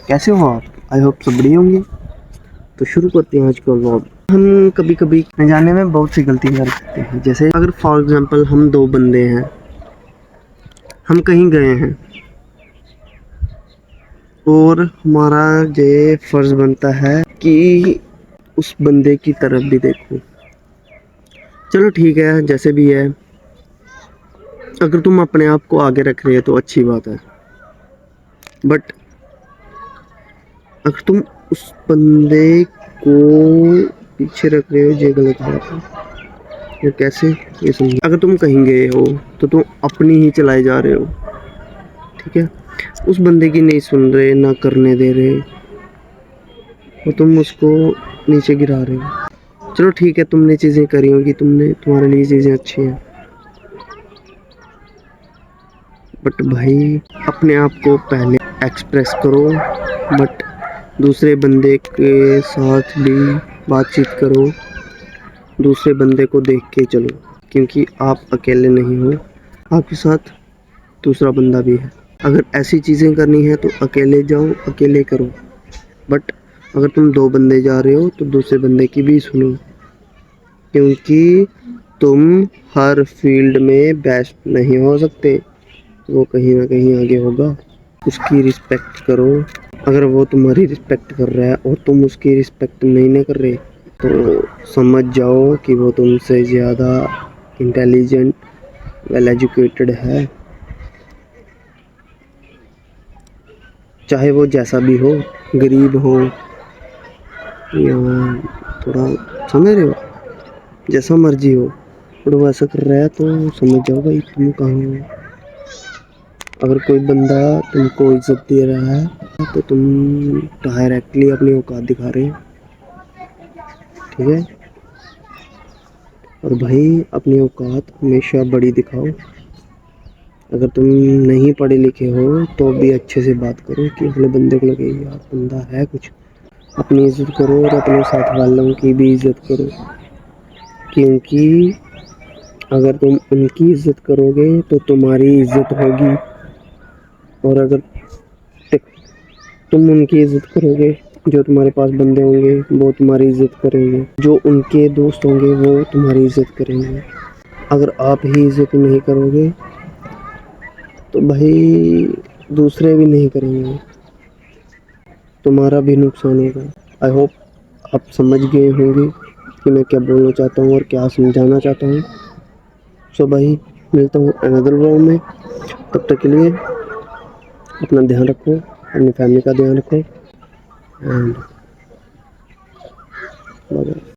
कैसे हो आप? आई होप सब बढ़िया होंगे। तो शुरू करते हैं आज का व्लॉग। हम कभी कभी न जाने में बहुत सी गलतियां कर सकते हैं। जैसे अगर फॉर एग्जांपल हम दो बंदे हैं, हम कहीं गए हैं और हमारा ये फर्ज बनता है कि उस बंदे की तरफ भी देखो। चलो ठीक है, जैसे भी है, अगर तुम अपने आप को आगे रख रहे हो तो अच्छी बात है, बट अगर तुम उस बंदे को पीछे रख रहे हो ये गलत बात है। ये कैसे, ये समझिए। अगर तुम कहीं गए हो तो तुम अपनी ही चलाए जा रहे हो, ठीक है, उस बंदे की नहीं सुन रहे, ना करने दे रहे, और तुम उसको नीचे गिरा रहे हो। चलो ठीक है, तुमने चीज़ें करी होगी, तुम्हारे लिए चीज़ें अच्छी हैं, बट भाई अपने आप को पहले एक्सप्रेस करो, बट दूसरे बंदे के साथ भी बातचीत करो, दूसरे बंदे को देख के चलो, क्योंकि आप अकेले नहीं हो, आपके साथ दूसरा बंदा भी है। अगर ऐसी चीज़ें करनी है तो अकेले जाओ, अकेले करो, बट अगर तुम दो बंदे जा रहे हो तो दूसरे बंदे की भी सुनो, क्योंकि तुम हर फील्ड में बेस्ट नहीं हो सकते, वो कहीं ना कहीं आगे होगा। उसकी रिस्पेक्ट करो। अगर वो तुम्हारी रिस्पेक्ट कर रहा है और तुम उसकी रिस्पेक्ट नहीं ना कर रहे, तो समझ जाओ कि वो तुमसे ज़्यादा इंटेलिजेंट, वेल एजुकेटेड है, चाहे वो जैसा भी हो, गरीब हो या थोड़ा, समझ रहे हो, जैसा मर्जी हो, और वो ऐसा कर रहा है तो समझ जाओ भाई तुम कहाँ हो। अगर कोई बंदा तुमको इज्जत दे रहा है तो तुम डायरेक्टली अपनी औकात दिखा रहे हो, ठीक है। और भाई अपनी औकात हमेशा बड़ी दिखाओ। अगर तुम नहीं पढ़े लिखे हो तो भी अच्छे से बात करो कि अगले बंदे को लगे यार बंदा है कुछ। अपनी इज़्ज़त करो और अपने साथ वालों की भी इज़्ज़त करो, क्योंकि अगर तुम उनकी इज़्ज़त करोगे तो तुम्हारी इज़्ज़त होगी, और अगर तुम उनकी इज़्ज़त करोगे, जो तुम्हारे पास बंदे होंगे वो तुम्हारी इज़्ज़त करेंगे, जो उनके दोस्त होंगे वो तुम्हारी इज़्ज़त करेंगे। अगर आप ही इज़्ज़त नहीं करोगे तो भाई दूसरे भी नहीं करेंगे, तुम्हारा भी नुकसान होगा। आई होप आप समझ गए होंगे कि मैं क्या बोलना चाहता हूँ और क्या समझाना चाहता हूँ। सो भाई मिलता हूँ अनदर व्लॉग में, तब तक के लिए अपना ध्यान रखो, अपनी फैमिली का ध्यान रखो, एंड